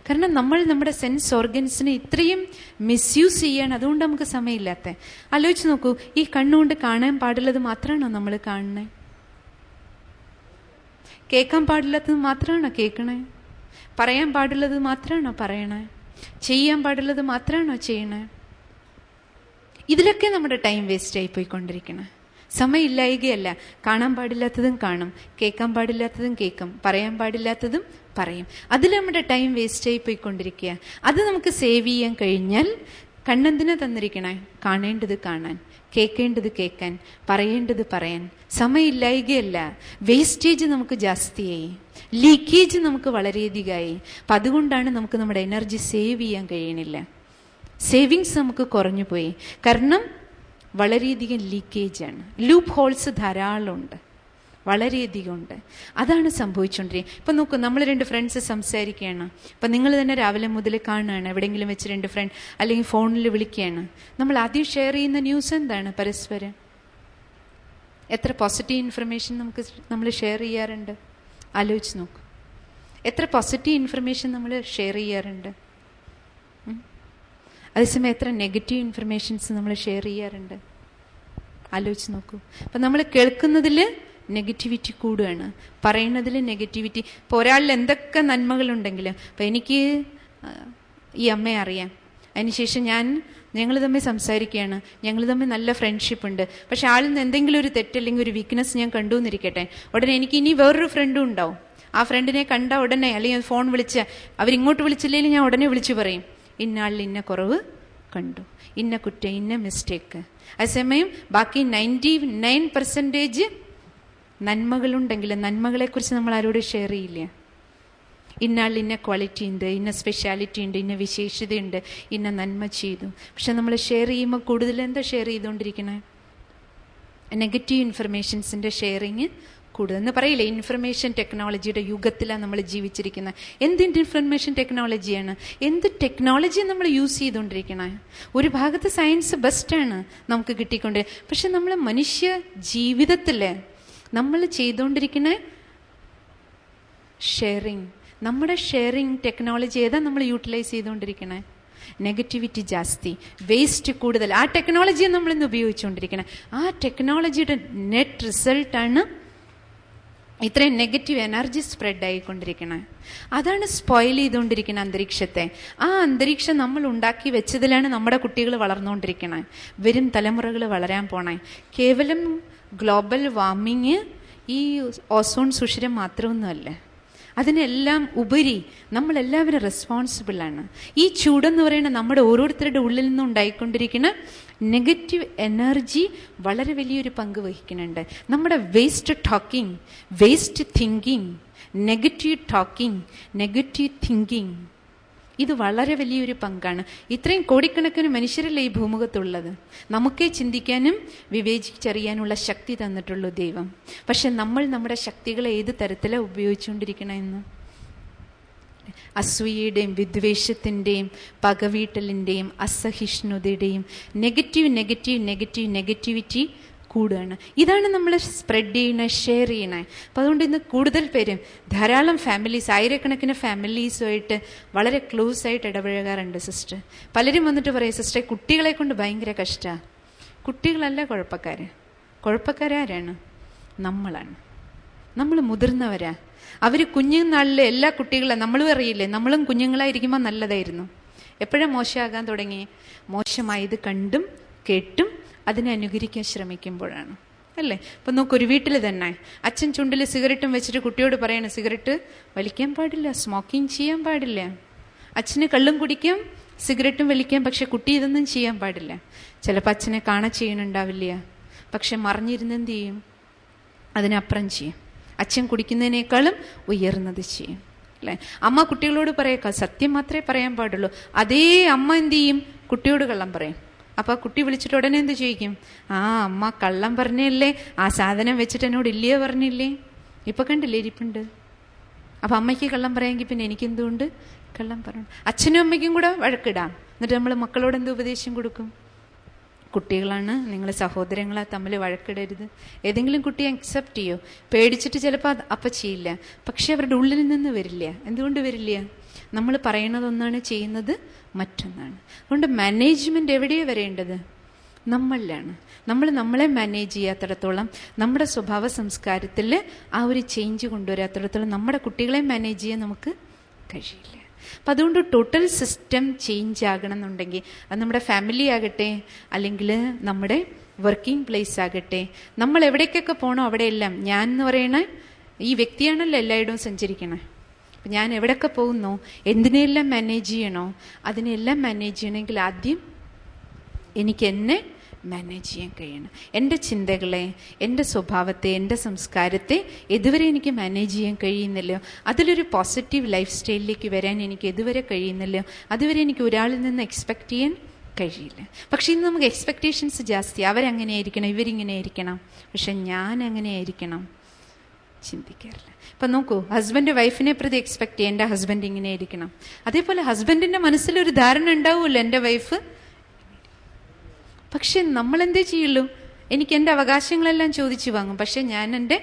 കാരണം നമ്മൾ നമ്മുടെ സെൻസ് ഓർഗൻസിനെ ഇത്രയും മിസ്യൂസ് ചെയ്യാൻ അതുകൊണ്ട് നമുക്ക് സമയമില്ലാത്ത. ആലോചിച്ച് നോക്കൂ, ഈ കണ്ണുകൊണ്ട് കാണാൻ പാടുള്ളത് മാത്രമാണോ നമ്മൾ കാണണേ? കേൾക്കാൻ പാടില്ലാത്തത് മാത്രമാണോ കേൾക്കണേ? പറയാൻ പാടുള്ളത് മാത്രമാണോ പറയണേ? ചെയ്യാൻ പാടുള്ളത് മാത്രമാണോ ചെയ്യണേ? ഇതിലൊക്കെ നമ്മുടെ ടൈം വേസ്റ്റ് ആയി പോയിക്കൊണ്ടിരിക്കണേ. സമയമില്ലായികയല്ല, കാണാൻ പാടില്ലാത്തതും കാണും, കേൾക്കാൻ പാടില്ലാത്തതും കേൾക്കും, പറയാൻ പാടില്ലാത്തതും പറയും. അതിൽ നമ്മുടെ ടൈം വേസ്റ്റ് ആയി പോയിക്കൊണ്ടിരിക്കുക. അത് നമുക്ക് സേവ് ചെയ്യാൻ കഴിഞ്ഞാൽ കണ്ണെന്തിനാ തന്നിരിക്കണേ? കാണേണ്ടത് കാണാൻ, കേൾക്കേണ്ടത് കേൾക്കാൻ, പറയേണ്ടത് പറയാൻ. സമയമില്ലായികയല്ല, വേസ്റ്റേജ് നമുക്ക് ജാസ്തിയായി, ലീക്കേജ് നമുക്ക് വളരെയധികമായി. അപ്പം അതുകൊണ്ടാണ് നമുക്ക് നമ്മുടെ എനർജി സേവ് ചെയ്യാൻ കഴിയണില്ല. സേവിങ്സ് നമുക്ക് കുറഞ്ഞു പോയി. കാരണം വളരെയധികം ലീക്കേജാണ്. ലൂപ്പ് ഹോൾസ് ധാരാളമുണ്ട്, വളരെയധികം ഉണ്ട്. അതാണ് സംഭവിച്ചുകൊണ്ടിരിക്കുക. ഇപ്പം നോക്കൂ, നമ്മൾ 2 ഫ്രണ്ട്സ് സംസാരിക്കുകയാണ്. ഇപ്പം നിങ്ങൾ തന്നെ രാവിലെ മുതൽ കാണുകയാണ്, എവിടെയെങ്കിലും വെച്ച് 2 ഫ്രണ്ട് അല്ലെങ്കിൽ ഫോണിൽ വിളിക്കുകയാണ്. നമ്മൾ ആദ്യം ഷെയർ ചെയ്യുന്ന ന്യൂസ് എന്താണ്? പരസ്പരം എത്ര പോസിറ്റീവ് ഇൻഫർമേഷൻ നമ്മൾ ഷെയർ ചെയ്യാറുണ്ട്? ആലോചിച്ച് നോക്കൂ, എത്ര പോസിറ്റീവ് ഇൻഫർമേഷൻ നമ്മൾ ഷെയർ ചെയ്യാറുണ്ട്. അതേസമയം എത്ര നെഗറ്റീവ് ഇൻഫർമേഷൻസ് നമ്മൾ ഷെയർ ചെയ്യാറുണ്ട്? ആലോചിച്ച് നോക്കൂ. അപ്പം നമ്മൾ കേൾക്കുന്നതിൽ നെഗറ്റിവിറ്റി കൂടുകയാണ്, പറയുന്നതിൽ നെഗറ്റിവിറ്റി. ഇപ്പോൾ ഒരാളിൽ എന്തൊക്കെ നന്മകളുണ്ടെങ്കിലും, അപ്പം എനിക്ക് ഈ അമ്മയെ അറിയാം, അതിനുശേഷം ഞങ്ങൾ തമ്മിൽ സംസാരിക്കുകയാണ്, ഞങ്ങൾ തമ്മിൽ നല്ല ഫ്രണ്ട്ഷിപ്പ് ഉണ്ട്. പക്ഷെ ആളിൽ നിന്ന് എന്തെങ്കിലും ഒരു തെറ്റ് അല്ലെങ്കിൽ ഒരു വീക്ക്നെസ് ഞാൻ കണ്ടു എന്നിരിക്കട്ടെ, ഉടനെ എനിക്ക് ഇനി വേറൊരു ഫ്രണ്ടും ഉണ്ടാവും. ആ ഫ്രണ്ടിനെ കണ്ട ഉടനെ, അല്ലെങ്കിൽ ഫോൺ വിളിച്ച് അവരിങ്ങോട്ട് വിളിച്ചില്ലെങ്കിൽ ഞാൻ ഉടനെ വിളിച്ചു പറയും, ഇന്നാളിൽ ഇന്ന കുറവ് കണ്ടു, ഇന്ന കുറ്റം, ഇന്ന മിസ്റ്റേക്ക്. അതേസമയം ബാക്കി 99% നന്മകളുണ്ടെങ്കിൽ നന്മകളെക്കുറിച്ച് നമ്മൾ ആരോടും ഷെയർ ചെയ്യില്ല. ഇന്നാൾ ഇന്ന ക്വാളിറ്റി ഉണ്ട്, ഇന്ന സ്പെഷ്യാലിറ്റി ഉണ്ട്, ഇന്ന വിശേഷതയുണ്ട്, ഇന്ന നന്മ ചെയ്തു. പക്ഷെ നമ്മൾ ഷെയർ ചെയ്യുമ്പോൾ കൂടുതൽ എന്താ ഷെയർ ചെയ്തുകൊണ്ടിരിക്കണേ? നെഗറ്റീവ് ഇൻഫർമേഷൻസിൻ്റെ ഷെയറിങ് കൂടുതലെന്ന് പറയില്ലേ. ഇൻഫർമേഷൻ ടെക്നോളജിയുടെ യുഗത്തിലാണ് നമ്മൾ ജീവിച്ചിരിക്കുന്നത്. എന്തിൻ്റെ ഇൻഫർമേഷൻ ടെക്നോളജിയാണ്? എന്ത് ടെക്നോളജി നമ്മൾ യൂസ് ചെയ്തുകൊണ്ടിരിക്കണേ? ഒരു ഭാഗത്ത് സയൻസ് ബെസ്റ്റാണ് നമുക്ക് കിട്ടിക്കൊണ്ട്, പക്ഷെ നമ്മൾ മനുഷ്യ ജീവിതത്തിൽ നമ്മൾ ചെയ്തുകൊണ്ടിരിക്കുന്ന ഷെയറിങ്, നമ്മുടെ ഷെയറിങ് ടെക്നോളജി ഏതാ നമ്മൾ യൂട്ടിലൈസ് ചെയ്തുകൊണ്ടിരിക്കണേ? നെഗറ്റിവിറ്റി ജാസ്തി, വേസ്റ്റ് കൂടുതൽ. ആ ടെക്നോളജിയെ നമ്മളിന്ന് ഉപയോഗിച്ചുകൊണ്ടിരിക്കണേ. ആ ടെക്നോളജിയുടെ നെറ്റ് റിസൾട്ടാണ് ഇത്രയും നെഗറ്റീവ് എനർജി സ്പ്രെഡ് ആയിക്കൊണ്ടിരിക്കണേ. അതാണ് സ്പോയിൽ ചെയ്തുകൊണ്ടിരിക്കുന്ന അന്തരീക്ഷത്തെ. ആ അന്തരീക്ഷം നമ്മൾ ഉണ്ടാക്കി വെച്ചതിലാണ് നമ്മുടെ കുട്ടികൾ വളർന്നുകൊണ്ടിരിക്കണേ, വരും തലമുറകൾ വളരാൻ പോണേ. കേവലം ഗ്ലോബൽ വാർമിങ് ഈ ഓസോൺ സുഷിരം മാത്രമൊന്നുമല്ല, അതിനെല്ലാം ഉപരി നമ്മളെല്ലാവരും റെസ്പോൺസിബിളാണ്. ഈ ചൂടെന്ന് പറയുന്നത് നമ്മുടെ ഓരോരുത്തരുടെ ഉള്ളിൽ നിന്നും ഉണ്ടായിക്കൊണ്ടിരിക്കുന്ന നെഗറ്റീവ് എനർജി വളരെ വലിയൊരു പങ്ക് വഹിക്കുന്നുണ്ട്. നമ്മുടെ waste talking, waste thinking, negative talking, negative thinking, ഇത് വളരെ വലിയൊരു പങ്കാണ്. ഇത്രയും കോടിക്കണക്കിന് മനുഷ്യരല്ലേ ഈ ഭൂമുഖത്തുള്ളത്. നമുക്കേ ചിന്തിക്കാനും വിവേചിച്ചറിയാനുള്ള ശക്തി തന്നിട്ടുള്ളൂ ദൈവം. പക്ഷെ നമ്മൾ നമ്മുടെ ശക്തികളെ ഏത് തരത്തിലാണ് ഉപയോഗിച്ചുകൊണ്ടിരിക്കണമെന്ന്? അസൂയയുടെയും വിദ്വേഷത്തിൻ്റെയും പകവീട്ടലിൻ്റെയും അസഹിഷ്ണുതയുടെയും നെഗറ്റിവിറ്റി കൂടുകയാണ്. ഇതാണ് നമ്മൾ സ്പ്രെഡ് ചെയ്യണേ, ഷെയർ ചെയ്യണേ. അപ്പം അതുകൊണ്ട് ഇന്ന് കൂടുതൽ പേരും ധാരാളം ഫാമിലീസ്, ആയിരക്കണക്കിന് ഫാമിലീസുമായിട്ട് വളരെ ക്ലോസ് ആയിട്ട് ഇടപഴകാറുണ്ട് സിസ്റ്റർ. പലരും വന്നിട്ട് പറയും, സിസ്റ്റർ കുട്ടികളെ കൊണ്ട് ഭയങ്കര കഷ്ടമാണ്. കുട്ടികളല്ല കുഴപ്പക്കാരാരാണ്? നമ്മളാണ്. നമ്മൾ മുതിർന്നവരാ. അവർ കുഞ്ഞുനാളിലെ എല്ലാ കുട്ടികളും നമ്മളും അറിയില്ലേ, നമ്മളും കുഞ്ഞുങ്ങളായിരിക്കുമ്പോൾ നല്ലതായിരുന്നു. എപ്പോഴാണ് മോശമാകാൻ തുടങ്ങി? മോശമായത് കണ്ടും കേട്ടും അതിനെ അനുകരിക്കാൻ ശ്രമിക്കുമ്പോഴാണ്, അല്ലേ? അപ്പം നോക്കൊരു വീട്ടിൽ തന്നെ അച്ഛൻ ചുണ്ടിൽ സിഗരറ്റും വെച്ചിട്ട് കുട്ടിയോട് പറയണം, സിഗരറ്റ് വലിക്കാൻ പാടില്ല, സ്മോക്കിംഗ് ചെയ്യാൻ പാടില്ല. അച്ഛന് കള്ളും കുടിക്കാം, സിഗരറ്റും വലിക്കാം, പക്ഷെ കുട്ടി ഇതൊന്നും ചെയ്യാൻ പാടില്ല. ചിലപ്പോൾ അച്ഛനെ കാണാൻ ചെയ്യണുണ്ടാവില്ല, പക്ഷെ മറിഞ്ഞിരുന്ന് എന്ത് ചെയ്യും? അതിനപ്പുറം ചെയ്യും. അച്ഛൻ കുടിക്കുന്നതിനേക്കാളും ഉയർന്നത് ചെയ്യും, അല്ലേ? അമ്മ കുട്ടികളോട് പറയാം, സത്യം മാത്രമേ പറയാൻ പാടുള്ളൂ. അതേ അമ്മ എന്ത് ചെയ്യും? കുട്ടിയോട് കള്ളം പറയും. അപ്പോൾ കുട്ടി വിളിച്ചിട്ട് ഉടനെ എന്ത് ചോദിക്കും? അമ്മ കള്ളം പറഞ്ഞല്ലേ, ആ സാധനം വെച്ചിട്ട് എന്നോട് ഇല്ലയോ പറഞ്ഞില്ലേ, ഇപ്പം കണ്ടില്ലേ ഇരിപ്പുണ്ട്. അപ്പം അമ്മയ്ക്ക് കള്ളം പറയാമെങ്കിൽ പിന്നെ എനിക്കെന്തുകൊണ്ട് കള്ളം പറയണം? അച്ഛനും അമ്മയ്ക്കും കൂടെ വഴക്കിടാം. എന്നിട്ട് നമ്മൾ മക്കളോട് എന്ത് ഉപദേശം കൊടുക്കും? കുട്ടികളാണ്, നിങ്ങൾ സഹോദരങ്ങളെ തമ്മിൽ വഴക്കിടരുത്. ഏതെങ്കിലും കുട്ടി അക്സെപ്റ്റ് ചെയ്യോ? പേടിച്ചിട്ട് ചിലപ്പോൾ അപ്പം ചെയ്യില്ല, പക്ഷെ അവരുടെ ഉള്ളിൽ നിന്ന് വരില്ല. എന്തുകൊണ്ട് വരില്ല? നമ്മൾ പറയുന്നതൊന്നാണ്, ചെയ്യുന്നത് മറ്റൊന്നാണ്. അതുകൊണ്ട് മാനേജ്മെന്റ് എവിടെയാണ് വരേണ്ടത്? നമ്മളിലാണ്. നമ്മൾ നമ്മളെ മാനേജ് ചെയ്യാത്തിടത്തോളം, നമ്മുടെ സ്വഭാവ സംസ്കാരത്തിൽ ആ ഒരു ചേഞ്ച് കൊണ്ടുവരാത്തിടത്തോളം നമ്മുടെ കുട്ടികളെ മാനേജ് ചെയ്യാൻ നമുക്ക് കഴിയില്ല. അപ്പം അതുകൊണ്ട് ടോട്ടൽ സിസ്റ്റം ചേഞ്ച് ആകണം എന്നുണ്ടെങ്കിൽ അത് നമ്മുടെ ഫാമിലി ആകട്ടെ, അല്ലെങ്കിൽ നമ്മുടെ വർക്കിംഗ് പ്ലേസ് ആകട്ടെ, നമ്മൾ എവിടേക്കൊക്കെ പോകണോ അവിടെയെല്ലാം ഞാൻ എന്ന് പറയണ ഈ വ്യക്തിയാണല്ലോ എല്ലായിടവും സഞ്ചരിക്കണേ. അപ്പം ഞാൻ എവിടെയൊക്കെ പോകുന്നോ, എന്തിനെല്ലാം മാനേജ് ചെയ്യണോ, അതിനെല്ലാം മാനേജ് ചെയ്യണമെങ്കിൽ ആദ്യം എനിക്ക് എന്നെ മാനേജ് ചെയ്യാൻ കഴിയണം. എൻ്റെ ചിന്തകളെ, എൻ്റെ സ്വഭാവത്തെ, എൻ്റെ സംസ്കാരത്തെ എതുവരെ എനിക്ക് മാനേജ് ചെയ്യാൻ കഴിയുന്നില്ലയോ, അതിലൊരു പോസിറ്റീവ് ലൈഫ് സ്റ്റൈലിലേക്ക് വരാൻ എനിക്ക് എതുവരെ കഴിയുന്നില്ലയോ, അതുവരെ എനിക്ക് ഒരാളിൽ നിന്ന് എക്സ്പെക്റ്റ് ചെയ്യാൻ കഴിയില്ല. പക്ഷെ ഇന്ന് നമുക്ക് എക്സ്പെക്റ്റേഷൻസ് ജാസ്തി. അവരങ്ങനെ ആയിരിക്കണം, ഇവരിങ്ങനെ ആയിരിക്കണം, പക്ഷെ ഞാൻ അങ്ങനെ ആയിരിക്കണം ചിന്തിക്കാറില്ല. ഇപ്പം നോക്കൂ, ഹസ്ബൻഡ് വൈഫിനെ പ്രതി എക്സ്പെക്ട് ചെയ്യുക എൻ്റെ ഹസ്ബൻഡ് ഇങ്ങനെ ആയിരിക്കണം. അതേപോലെ ഹസ്ബൻഡിൻ്റെ മനസ്സിലൊരു ധാരണ ഉണ്ടാവുമല്ലോ എൻ്റെ വൈഫ്. പക്ഷെ നമ്മളെന്തേ ചെയ്യുള്ളൂ? എനിക്ക് എൻ്റെ അവകാശങ്ങളെല്ലാം ചോദിച്ചു വാങ്ങും, പക്ഷെ ഞാൻ എൻ്റെ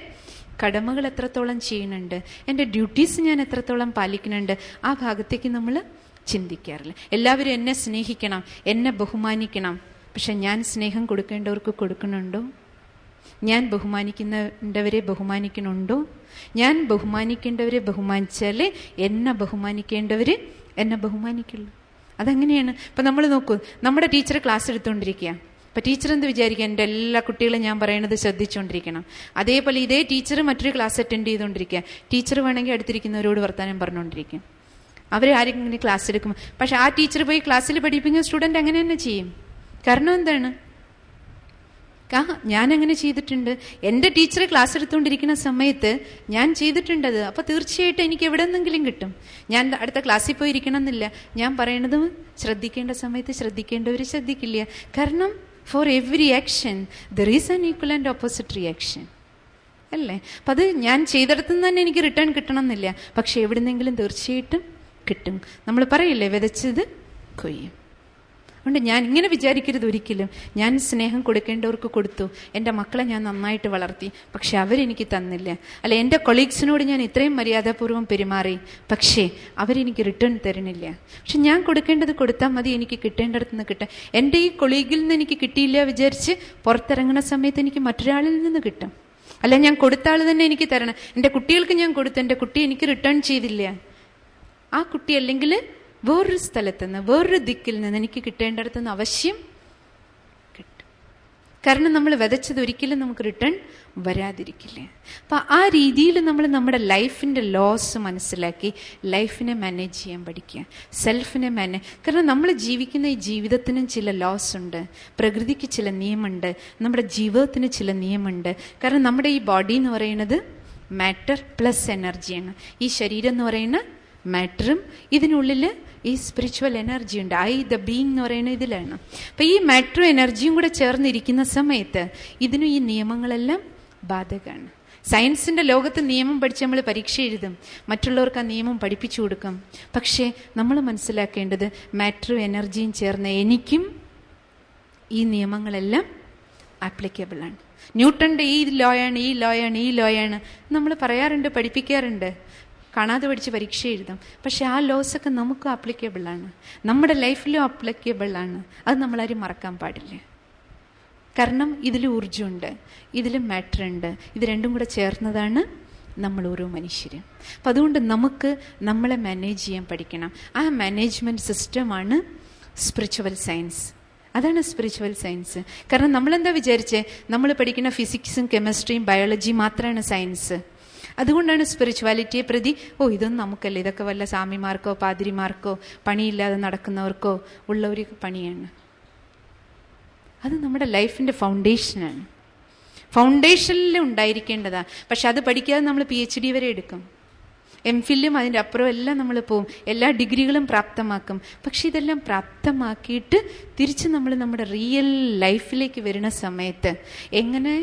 കടമകൾ എത്രത്തോളം ചെയ്യുന്നുണ്ട്, എൻ്റെ ഡ്യൂട്ടീസ് ഞാൻ എത്രത്തോളം പാലിക്കുന്നുണ്ട്, ആ ഭാഗത്തേക്ക് നമ്മൾ ചിന്തിക്കാറില്ല. എല്ലാവരും എന്നെ സ്നേഹിക്കണം, എന്നെ ബഹുമാനിക്കണം, പക്ഷെ ഞാൻ സ്നേഹം കൊടുക്കേണ്ടവർക്ക് കൊടുക്കണുണ്ടോ? ഞാൻ ബഹുമാനിക്കുന്നവരെ ബഹുമാനിക്കണുണ്ടോ? ഞാൻ ബഹുമാനിക്കേണ്ടവരെ ബഹുമാനിച്ചാലേ എന്നെ ബഹുമാനിക്കേണ്ടവർ എന്നെ ബഹുമാനിക്കുള്ളൂ. അതങ്ങനെയാണ്. ഇപ്പം നമ്മൾ നോക്കൂ, നമ്മുടെ ടീച്ചർ ക്ലാസ് എടുത്തുകൊണ്ടിരിക്കുക. അപ്പം ടീച്ചർ എന്ത് വിചാരിക്കുക? എൻ്റെ എല്ലാ കുട്ടികളും ഞാൻ പറയണത് ശ്രദ്ധിച്ചുകൊണ്ടിരിക്കണം. അതേപോലെ ഇതേ ടീച്ചർ മറ്റൊരു ക്ലാസ് അറ്റൻഡ് ചെയ്തുകൊണ്ടിരിക്കുക. ടീച്ചർ വേണമെങ്കിൽ അടുത്തിരിക്കുന്നവരോട് വർത്താനം പറഞ്ഞുകൊണ്ടിരിക്കും. അവർ ആരെങ്കിലും ക്ലാസ് എടുക്കും. പക്ഷെ ആ ടീച്ചർ പോയി ക്ലാസ്സിൽ പഠിപ്പിക്കുന്ന സ്റ്റുഡൻറ്റ് അങ്ങനെ തന്നെ ചെയ്യും. കാരണം എന്താണ്? ഞാൻ അങ്ങനെ ചെയ്തിട്ടുണ്ട്. എൻ്റെ ടീച്ചർ ക്ലാസ് എടുത്തുകൊണ്ടിരിക്കുന്ന സമയത്ത് ഞാൻ ചെയ്തിട്ടുണ്ടത്. അപ്പോൾ തീർച്ചയായിട്ടും എനിക്ക് എവിടെ നിന്നെങ്കിലും കിട്ടും. ഞാൻ അടുത്ത ക്ലാസ്സിൽ പോയി ഇരിക്കണം എന്നില്ല. ഞാൻ പറയണതും ശ്രദ്ധിക്കേണ്ട സമയത്ത് ശ്രദ്ധിക്കേണ്ടവർ ശ്രദ്ധിക്കില്ല. കാരണം for every action there is an equal and opposite reaction അല്ലേ? അപ്പം അത് ഞാൻ ചെയ്തെടുത്തുനിന്ന് തന്നെ എനിക്ക് റിട്ടേൺ കിട്ടണം എന്നില്ല, പക്ഷെ എവിടുന്നെങ്കിലും തീർച്ചയായിട്ടും കിട്ടും. നമ്മൾ പറയില്ലേ, വിതച്ചത് കൊയ്യും. അതുകൊണ്ട് ഞാൻ ഇങ്ങനെ വിചാരിക്കരുത് ഒരിക്കലും. ഞാൻ സ്നേഹം കൊടുക്കേണ്ടവർക്ക് കൊടുത്തു, എൻ്റെ മക്കളെ ഞാൻ നന്നായിട്ട് വളർത്തി, പക്ഷെ അവരെനിക്ക് തന്നില്ല. അല്ല, എൻ്റെ കൊളീഗ്സിനോട് ഞാൻ ഇത്രയും മര്യാദാപൂർവ്വം പെരുമാറി, പക്ഷേ അവരെനിക്ക് റിട്ടേൺ തരണില്ല. പക്ഷെ ഞാൻ കൊടുക്കേണ്ടത് കൊടുത്താൽ മതി, എനിക്ക് കിട്ടേണ്ടടത്ത് നിന്ന് കിട്ടാം. എൻ്റെ ഈ കൊളീഗിൽ നിന്ന് എനിക്ക് കിട്ടിയില്ല വിചാരിച്ച് പുറത്തിറങ്ങുന്ന സമയത്ത് എനിക്ക് മറ്റൊരാളിൽ നിന്ന് കിട്ടും. അല്ല, ഞാൻ കൊടുത്ത ആൾ തന്നെ എനിക്ക് തരണം. എൻ്റെ കുട്ടികൾക്ക് ഞാൻ കൊടുത്തു, എൻ്റെ കുട്ടി എനിക്ക് റിട്ടേൺ ചെയ്തില്ല. ആ കുട്ടി അല്ലെങ്കിൽ വേറൊരു സ്ഥലത്തുനിന്ന്, വേറൊരു ദിക്കിൽ നിന്ന് എനിക്ക് കിട്ടേണ്ടടത്തുനിന്ന് അവശ്യം കിട്ടും. കാരണം നമ്മൾ വിതച്ചത് ഒരിക്കലും നമുക്ക് റിട്ടേൺ വരാതിരിക്കില്ല. അപ്പം ആ രീതിയിൽ നമ്മൾ നമ്മുടെ ലൈഫിൻ്റെ ലോസ് മനസ്സിലാക്കി ലൈഫിനെ മാനേജ് ചെയ്യാൻ പഠിക്കുക, സെൽഫിനെ കാരണം നമ്മൾ ജീവിക്കുന്ന ഈ ജീവിതത്തിനും ചില ലോസ് ഉണ്ട്, പ്രകൃതിക്ക് ചില നിയമമുണ്ട്, നമ്മുടെ ജീവിതത്തിന് ചില നിയമമുണ്ട്. കാരണം നമ്മുടെ ഈ ബോഡി എന്ന് പറയുന്നത് മാറ്റർ പ്ലസ് എനർജിയാണ്. ഈ ശരീരം എന്ന് പറയുന്ന മാറ്ററും ഇതിനുള്ളിൽ ഈ സ്പിരിച്വൽ എനർജി ഉണ്ട്. ദ ബീയിങ് എന്ന് പറയുന്ന ഇതിലാണ്. അപ്പം ഈ മാറ്ററും എനർജിയും കൂടെ ചേർന്നിരിക്കുന്ന സമയത്ത് ഇതിനും ഈ നിയമങ്ങളെല്ലാം ബാധകമാണ്. സയൻസിൻ്റെ ലോകത്ത് നിയമം പഠിച്ച് നമ്മൾ പരീക്ഷ എഴുതും, മറ്റുള്ളവർക്ക് ആ നിയമം പഠിപ്പിച്ചു കൊടുക്കും. പക്ഷേ നമ്മൾ മനസ്സിലാക്കേണ്ടത് മാറ്ററും എനർജിയും ചേർന്ന് എനിക്കും ഈ നിയമങ്ങളെല്ലാം ആപ്ലിക്കബിളാണ്. ന്യൂട്ടൻ്റെ ഈ ലോയാണ്, ഈ ലോയാണ്, ഈ ലോയാണ് നമ്മൾ പറയാറുണ്ട്, പഠിപ്പിക്കാറുണ്ട്, കാണാതെ പഠിച്ച് പരീക്ഷ എഴുതും. പക്ഷെ ആ ലോസൊക്കെ നമുക്കും ആപ്ലിക്കബിളാണ്, നമ്മുടെ ലൈഫിലും ആപ്ലിക്കബിളാണ്. അത് നമ്മളാരും മറക്കാൻ പാടില്ല. കാരണം ഇതിൽ ഊർജ്ജമുണ്ട്, ഇതിലും മാറ്റർ ഉണ്ട്. ഇത് രണ്ടും കൂടെ ചേർന്നതാണ് നമ്മൾ ഓരോ മനുഷ്യരും. അപ്പം അതുകൊണ്ട് നമുക്ക് നമ്മളെ മാനേജ് ചെയ്യാൻ പഠിക്കണം. ആ മാനേജ്മെൻറ്റ് സിസ്റ്റമാണ് സ്പിരിച്വൽ സയൻസ്. അതാണ് സ്പിരിച്വൽ സയൻസ്. കാരണം നമ്മളെന്താ വിചാരിച്ചേ, നമ്മൾ പഠിക്കുന്ന ഫിസിക്സും കെമിസ്ട്രിയും ബയോളജിയും മാത്രമാണ് സയൻസ്. അതുകൊണ്ടാണ് സ്പിരിച്വാലിറ്റിയെ പ്രതി ഇതൊന്നും നമുക്കല്ല, ഇതൊക്കെ വല്ല സ്വാമിമാർക്കോ പാതിരിമാർക്കോ പണിയില്ലാതെ നടക്കുന്നവർക്കോ ഉള്ള ഒരു പണിയാണ്. അത് നമ്മുടെ ലൈഫിൻ്റെ ഫൗണ്ടേഷനാണ്. ഫൗണ്ടേഷനിൽ ഉണ്ടായിരിക്കേണ്ടതാണ്. പക്ഷെ അത് പഠിക്കാതെ നമ്മൾ PhD വരെ എടുക്കും, MPhilലും അതിൻ്റെ അപ്പുറം എല്ലാം നമ്മൾ പോവും, എല്ലാ ഡിഗ്രികളും പ്രാപ്തമാക്കും. പക്ഷെ ഇതെല്ലാം പ്രാപ്തമാക്കിയിട്ട് തിരിച്ച് നമ്മൾ നമ്മുടെ റിയൽ ലൈഫിലേക്ക് വരുന്ന സമയത്ത് എങ്ങനെ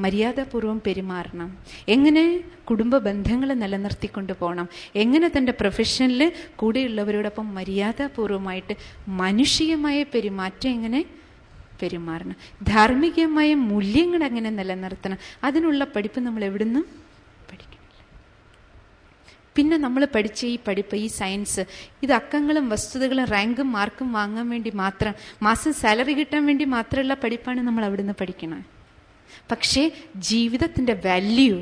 മര്യാദാപൂർവ്വം പെരുമാറണം, എങ്ങനെ കുടുംബ ബന്ധങ്ങൾ നിലനിർത്തിക്കൊണ്ട് പോകണം, എങ്ങനെ തൻ്റെ പ്രൊഫഷനിൽ കൂടെയുള്ളവരോടൊപ്പം മര്യാദാപൂർവമായിട്ട് മാനുഷികമായ പെരുമാറ്റം എങ്ങനെ പെരുമാറണം, ധാർമ്മികമായ മൂല്യങ്ങൾ എങ്ങനെ നിലനിർത്തണം, അതിനുള്ള പഠിപ്പ് നമ്മൾ എവിടുന്നും പഠിക്കുന്നില്ല. പിന്നെ നമ്മൾ പഠിച്ച ഈ പഠിപ്പ്, ഈ സയൻസ്, ഇത് അക്കങ്ങളും വസ്തുതകളും റാങ്കും മാർക്കും വാങ്ങാൻ വേണ്ടി മാത്രം, മാസം സാലറി കിട്ടാൻ വേണ്ടി മാത്രമുള്ള പഠിപ്പാണ് നമ്മൾ അവിടുന്ന് പഠിക്കണത്. പക്ഷേ ജീവിതത്തിൻ്റെ വാല്യൂ,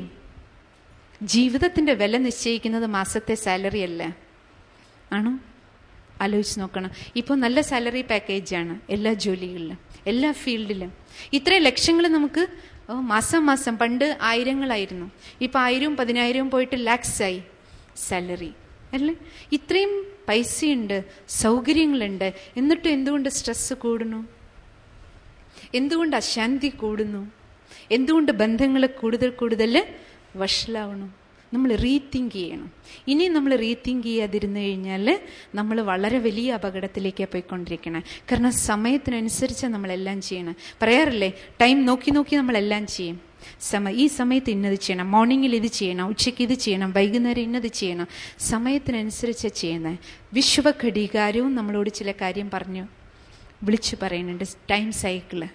ജീവിതത്തിൻ്റെ വില നിശ്ചയിക്കുന്നത് മാസത്തെ സാലറി അല്ല. ആണോ? ആലോചിച്ച് നോക്കണം. ഇപ്പോൾ നല്ല സാലറി പാക്കേജാണ് എല്ലാ ജോലികളിലും, എല്ലാ ഫീൽഡിലും. ഇത്രയും ലക്ഷങ്ങൾ നമുക്ക് മാസം മാസം, പണ്ട് 1000-ങ്ങളായിരുന്നു, ഇപ്പം 1000-ഉം 10,000-ഉം പോയിട്ട് ലാക്സായി സാലറി അല്ലേ? ഇത്രയും പൈസയുണ്ട്, സൗകര്യങ്ങളുണ്ട്, എന്നിട്ടും എന്തുകൊണ്ട് സ്ട്രെസ് കൂടുന്നു? എന്തുകൊണ്ട് അശാന്തി കൂടുന്നു? എന്തുകൊണ്ട് ബന്ധങ്ങൾ കൂടുതൽ കൂടുതൽ വഷളാവണം? നമ്മൾ റീതിങ്ക് ചെയ്യണം. ഇനി നമ്മൾ റീതിങ്ക് ചെയ്യാതിരുന്നു കഴിഞ്ഞാൽ നമ്മൾ വളരെ വലിയ അപകടത്തിലേക്കാണ് പോയിക്കൊണ്ടിരിക്കണം. കാരണം സമയത്തിനനുസരിച്ച് നമ്മളെല്ലാം ചെയ്യണം. പറയാറില്ലേ, ടൈം നോക്കി നോക്കി നമ്മളെല്ലാം ചെയ്യും. ഈ സമയത്ത് ഇന്നത് ചെയ്യണം, മോർണിംഗിൽ ഇത് ചെയ്യണം, ഉച്ചയ്ക്ക് ഇത് ചെയ്യണം, വൈകുന്നേരം ഇന്നത് ചെയ്യണം. സമയത്തിനനുസരിച്ച് ചെയ്യുന്നത്. വിശ്വഘടികാരവും നമ്മളോട് ചില കാര്യം വിളിച്ചു പറയുന്നുണ്ട്. ടൈം സൈക്കിള്,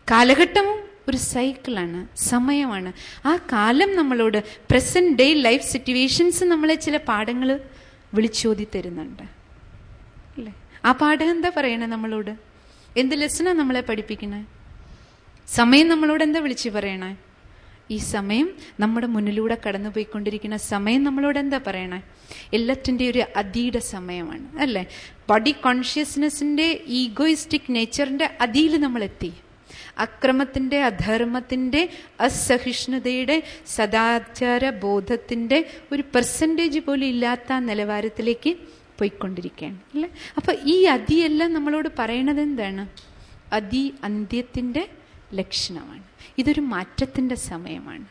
കാലഘട്ടവും ഒരു സൈക്കിളാണ്, സമയമാണ്. ആ കാലം നമ്മളോട്, പ്രസന്റ് ഡേ ലൈഫ് സിറ്റുവേഷൻസ് നമ്മളെ ചില പാഠങ്ങൾ വിളിച്ചോതി തരുന്നുണ്ട് അല്ലേ? ആ പാഠം എന്താ പറയണേ നമ്മളോട്? എന്ത് ലെസനാണ് നമ്മളെ പഠിപ്പിക്കണേ? സമയം നമ്മളോട് എന്താ വിളിച്ചു പറയണേ? ഈ സമയം നമ്മുടെ മുന്നിലൂടെ കടന്നു പോയിക്കൊണ്ടിരിക്കുന്ന സമയം നമ്മളോട് എന്താ പറയണേ? എല്ലാത്തിൻ്റെ ഒരു അതീത സമയമാണ് അല്ലേ? Body കോൺഷ്യസ്നെസ്സിൻ്റെ egoistic നേച്ചറിൻ്റെ അതിയിൽ നമ്മളെത്തി. അക്രമത്തിൻ്റെ, അധർമ്മത്തിൻ്റെ, അസഹിഷ്ണുതയുടെ, സദാചാര ബോധത്തിൻ്റെ ഒരു പെർസെൻറ്റേജ് പോലും ഇല്ലാത്ത നിലവാരത്തിലേക്ക് പോയിക്കൊണ്ടിരിക്കുകയാണ് അല്ലേ? അപ്പം ഈ അതിയെല്ലാം നമ്മളോട് പറയണത് എന്താണ്? അതി അന്ത്യത്തിൻ്റെ ലക്ഷണമാണ്. ഇതൊരു മാറ്റത്തിൻ്റെ സമയമാണ്.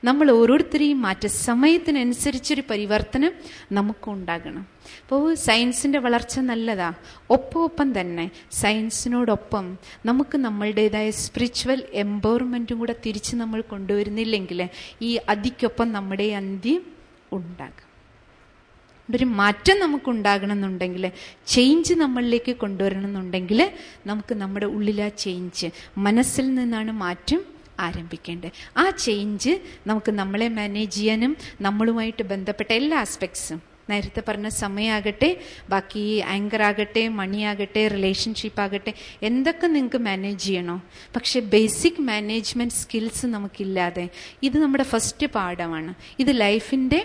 നമ്മൾ ഓരോരുത്തരെയും സമയത്തിനനുസരിച്ചൊരു പരിവർത്തനം നമുക്കുണ്ടാകണം. അപ്പോൾ സയൻസിൻ്റെ വളർച്ച നല്ലതാ. ഒപ്പം തന്നെ സയൻസിനോടൊപ്പം നമുക്ക് നമ്മളുടേതായ സ്പിരിച്വൽ എംപവർമെൻറ്റും കൂടെ തിരിച്ച് നമ്മൾ കൊണ്ടുവരുന്നില്ലെങ്കിൽ ഈ അതിക്കൊപ്പം നമ്മുടെ അന്ത്യം ഉണ്ടാകും. ഒരു മാറ്റം നമുക്കുണ്ടാകണം എന്നുണ്ടെങ്കിൽ, ചേഞ്ച് നമ്മളിലേക്ക് കൊണ്ടുവരണം എന്നുണ്ടെങ്കിൽ, നമുക്ക് നമ്മുടെ ഉള്ളിലാ ചേഞ്ച്, മനസ്സിൽ നിന്നാണ് മാറ്റം ആരംഭിക്കേണ്ടത്. ആ ചേഞ്ച് നമുക്ക് നമ്മളെ മാനേജ് ചെയ്യാനും നമ്മളുമായിട്ട് ബന്ധപ്പെട്ട എല്ലാ ആസ്പെക്ട്സും, നേരത്തെ പറഞ്ഞ സമയമാകട്ടെ, ബാക്കി ആങ്കർ ആകട്ടെ, മണിയാകട്ടെ, റിലേഷൻഷിപ്പ് ആകട്ടെ, എന്തൊക്കെ നിങ്ങൾക്ക് മാനേജ് ചെയ്യണോ, പക്ഷെ ബേസിക് മാനേജ്മെൻറ്റ് സ്കിൽസ് നമുക്കില്ലാതെ, ഇത് നമ്മുടെ ഫസ്റ്റ് പാഠമാണ്. ഇത് ലൈഫിൻ്റെ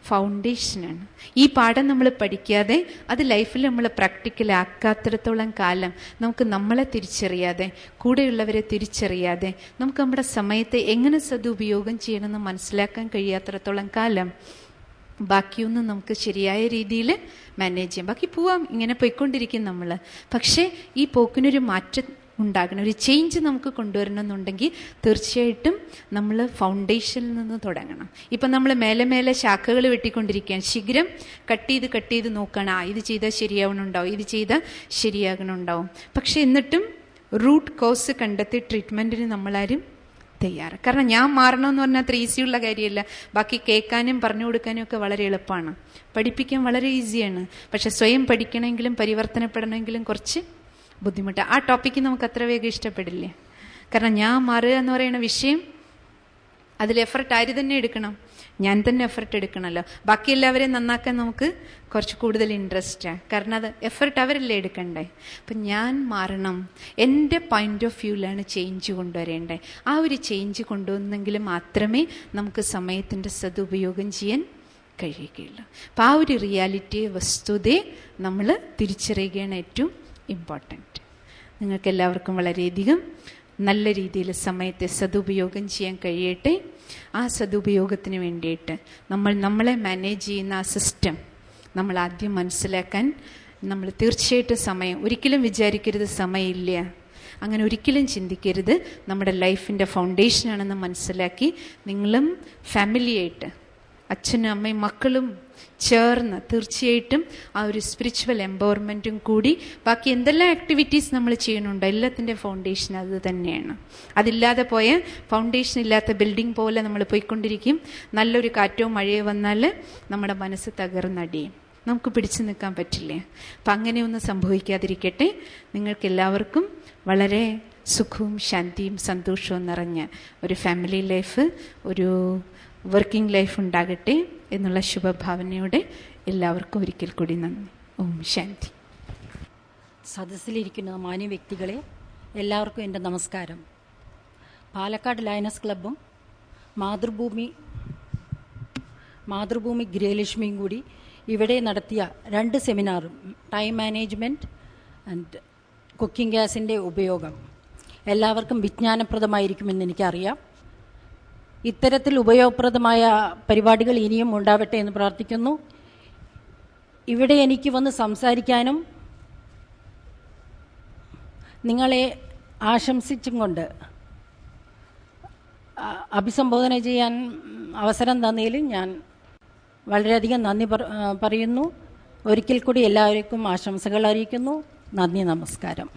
ഫൗണ്ടേഷനാണ്. ഈ പാഠം നമ്മൾ പഠിക്കാതെ, അത് ലൈഫിൽ നമ്മൾ പ്രാക്ടിക്കലാക്കാത്തിടത്തോളം കാലം നമുക്ക് നമ്മളെ തിരിച്ചറിയാതെ, കൂടെയുള്ളവരെ തിരിച്ചറിയാതെ, നമുക്ക് നമ്മുടെ സമയത്തെ എങ്ങനെ സദുപയോഗം ചെയ്യണമെന്ന് മനസ്സിലാക്കാൻ കഴിയാത്തിടത്തോളം കാലം ബാക്കിയൊന്നും നമുക്ക് ശരിയായ രീതിയിൽ മാനേജ് ചെയ്യാം. ബാക്കി പോവാം, ഇങ്ങനെ പോയിക്കൊണ്ടിരിക്കും നമ്മൾ. പക്ഷേ ഈ പോക്കിനൊരു മാറ്റം ഉണ്ടാകണം, ഒരു ചേഞ്ച് നമുക്ക് കൊണ്ടുവരണമെന്നുണ്ടെങ്കിൽ തീർച്ചയായിട്ടും നമ്മൾ ഫൗണ്ടേഷനിൽ നിന്ന് തുടങ്ങണം. ഇപ്പം നമ്മൾ മേലെ മേലെ ശാഖകൾ വെട്ടിക്കൊണ്ടിരിക്കുകയാണ്. ശിഖരം കട്ട് ചെയ്ത് നോക്കണം. ഇത് ചെയ്താൽ ശരിയാവണുണ്ടാവും, ഇത് ചെയ്താൽ ശരിയാകണുണ്ടാവും. പക്ഷെ എന്നിട്ടും റൂട്ട് കോസ് കണ്ടെത്തി ട്രീറ്റ്മെൻറ്റിന് നമ്മളാരും തയ്യാറ്. കാരണം ഞാൻ മാറണമെന്ന് പറഞ്ഞാൽ അത്ര ഈസിയുള്ള കാര്യമല്ല. ബാക്കി കേൾക്കാനും പറഞ്ഞു കൊടുക്കാനും ഒക്കെ വളരെ എളുപ്പമാണ്, പഠിപ്പിക്കാൻ വളരെ ഈസിയാണ്. പക്ഷെ സ്വയം പഠിക്കണമെങ്കിലും പരിവർത്തനപ്പെടണമെങ്കിലും കുറച്ച് ബുദ്ധിമുട്ട്. ആ ടോപ്പിക്ക് നമുക്ക് അത്ര വേഗം ഇഷ്ടപ്പെടില്ലേ? കാരണം ഞാൻ മാറുക എന്ന് പറയുന്ന വിഷയം, അതിൽ എഫർട്ട് ആര് തന്നെ എടുക്കണം? ഞാൻ തന്നെ എഫർട്ട് എടുക്കണമല്ലോ. ബാക്കി എല്ലാവരെയും നന്നാക്കാൻ നമുക്ക് കുറച്ച് കൂടുതൽ ഇൻട്രസ്റ്റാണ്. കാരണം അത് എഫർട്ട് അവരല്ലേ എടുക്കണ്ടേ. അപ്പം ഞാൻ മാറണം, എൻ്റെ പോയിൻ്റ് ഓഫ് വ്യൂവിലാണ് ചേഞ്ച് കൊണ്ടുവരേണ്ടത്. ആ ഒരു ചേഞ്ച് കൊണ്ടുവന്നെങ്കിൽ മാത്രമേ നമുക്ക് സമയത്തിൻ്റെ സദുപയോഗം ചെയ്യാൻ കഴിയുകയുള്ളൂ. അപ്പം ആ ഒരു റിയാലിറ്റിയെ, വസ്തുതയെ നമ്മൾ തിരിച്ചറിയുകയാണ് ഏറ്റവും ഇമ്പോർട്ടൻറ്റ്. നിങ്ങൾക്ക് എല്ലാവർക്കും വളരെയധികം നല്ല രീതിയിൽ സമയത്തെ സദുപയോഗം ചെയ്യാൻ കഴിയട്ടെ. ആ സദുപയോഗത്തിന് വേണ്ടിയിട്ട് നമ്മളെ മാനേജ് ചെയ്യുന്ന ആ സിസ്റ്റം നമ്മൾ ആദ്യം മനസ്സിലാക്കാൻ നമ്മൾ തീർച്ചയായിട്ടും ഒരിക്കലും വിചാരിക്കരുത് സമയമില്ല, അങ്ങനെ ഒരിക്കലും ചിന്തിക്കരുത്. നമ്മുടെ ലൈഫിൻ്റെ ഫൗണ്ടേഷനാണെന്ന് മനസ്സിലാക്കി നിങ്ങളും ഫാമിലിയായിട്ട്, അച്ഛനും അമ്മയും മക്കളും ചേർന്ന് തീർച്ചയായിട്ടും ആ ഒരു സ്പിരിച്വൽ എംപവർമെൻറ്റും കൂടി, ബാക്കി എന്തെല്ലാം ആക്ടിവിറ്റീസ് നമ്മൾ ചെയ്യുന്നുണ്ടോ എല്ലാത്തിൻ്റെ ഫൗണ്ടേഷൻ അത് തന്നെയാണ്. അതില്ലാതെ പോയ, ഫൗണ്ടേഷൻ ഇല്ലാത്ത ബിൽഡിംഗ് പോലെ നമ്മൾ പോയിക്കൊണ്ടിരിക്കും. നല്ലൊരു കാറ്റോ മഴയോ വന്നാൽ നമ്മുടെ മനസ്സ് തകർന്നടിയും, നമുക്ക് പിടിച്ചു നിൽക്കാൻ പറ്റില്ലേ. അപ്പം അങ്ങനെയൊന്നും സംഭവിക്കാതിരിക്കട്ടെ. നിങ്ങൾക്കെല്ലാവർക്കും വളരെ സുഖവും ശാന്തിയും സന്തോഷവും നിറഞ്ഞ ഒരു ഫാമിലി ലൈഫ്, ഒരു വർക്കിംഗ് ലൈഫ് ഉണ്ടാകട്ടെ എന്നുള്ള ശുഭഭാവനയോടെ എല്ലാവർക്കും ഒരിക്കൽ കൂടി നന്ദി. ഓം ശാന്തി. സദസ്സിലിരിക്കുന്ന മാന്യ വ്യക്തികളെ എല്ലാവർക്കും എൻ്റെ നമസ്കാരം. പാലക്കാട് ലയണസ് ക്ലബ്ബും മാതൃഭൂമി ഗൃഹലക്ഷ്മിയും കൂടി ഇവിടെ നടത്തിയ 2 സെമിനാറും ടൈം മാനേജ്മെൻറ്റ് ആൻഡ് കുക്കിംഗ് ഗ്യാസിൻ്റെ ഉപയോഗം എല്ലാവർക്കും വിജ്ഞാനപ്രദമായിരിക്കുമെന്ന് എനിക്കറിയാം. ഇത്തരത്തിൽ ഉപയോഗപ്രദമായ പരിപാടികൾ ഇനിയും ഉണ്ടാവട്ടെ എന്ന് പ്രാർത്ഥിക്കുന്നു. ഇവിടെ എനിക്ക് വന്ന് സംസാരിക്കാനും നിങ്ങളെ ആശംസിച്ചും കൊണ്ട് അഭിസംബോധന ചെയ്യാൻ അവസരം തന്നതിൽ ഞാൻ വളരെയധികം നന്ദി പറയുന്നു. ഒരിക്കൽ കൂടി എല്ലാവർക്കും ആശംസകൾ അറിയിക്കുന്നു. നന്ദി, നമസ്കാരം.